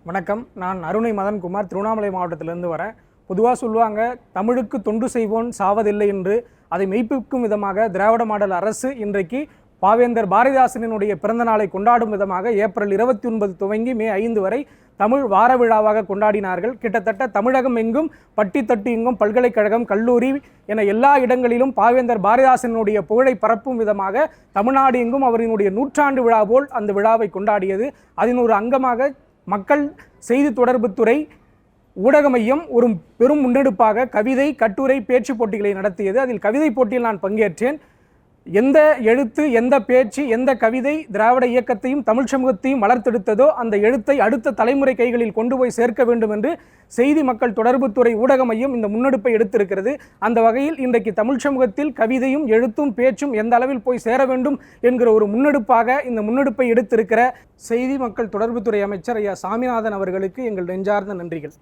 வணக்கம். நான் அருணை மதன்குமார், திருவண்ணாமலை மாவட்டத்திலிருந்து வரேன். பொதுவாக சொல்லுவாங்க, தமிழுக்கு தொண்டு செய்வோன் சாவதில்லை என்று. அதை மெய்ப்பிக்கும் விதமாக திராவிட மாடல் அரசு இன்றைக்கு பாவேந்தர் பாரதிதாசனினுடைய பிறந்த நாளை கொண்டாடும் விதமாக ஏப்ரல் 29 துவங்கி மே 5 வரை தமிழ் வார விழாவாக கொண்டாடினார்கள். கிட்டத்தட்ட தமிழகம் எங்கும் பட்டி தட்டு எங்கும் பல்கலைக்கழகம், கல்லூரி என எல்லா இடங்களிலும் பாவேந்தர் பாரதிதாசனுடைய புகழை பரப்பும் விதமாக தமிழ்நாடு எங்கும் அவரினுடைய நூற்றாண்டு விழா போல் அந்த விழாவை கொண்டாடியது. அதன் ஒரு அங்கமாக மக்கள் செய்தி தொடர்புத்துறை ஊடக மையம் ஒரு பெரும் முன்னெடுப்பாக கவிதை, கட்டுரை, பேச்சு போட்டிகளை நடத்தியது. அதில் கவிதை போட்டியில் நான் பங்கேற்றேன். எந்த எழுத்து, எந்த பேச்சு, எந்த கவிதை திராவிட இயக்கத்தையும் தமிழ் சமூகத்தையும் வளர்த்தெடுத்ததோ அந்த எழுத்தை அடுத்த தலைமுறை கைகளில் கொண்டு போய் சேர்க்க வேண்டும் என்று செய்தி மக்கள் தொடர்புத்துறை ஊடக மையம் இந்த முன்னெடுப்பை எடுத்திருக்கிறது. அந்த வகையில் இன்றைக்கு தமிழ் சமூகத்தில் கவிதையும் எழுத்தும் பேச்சும் எந்த அளவில் போய் சேர வேண்டும் என்கிற ஒரு முன்னெடுப்பாக இந்த முன்னெடுப்பை எடுத்திருக்கிற செய்தி மக்கள் தொடர்புத்துறை அமைச்சர் ஐயா சாமிநாதன் அவர்களுக்கு எங்கள் நெஞ்சார்ந்த நன்றிகள்.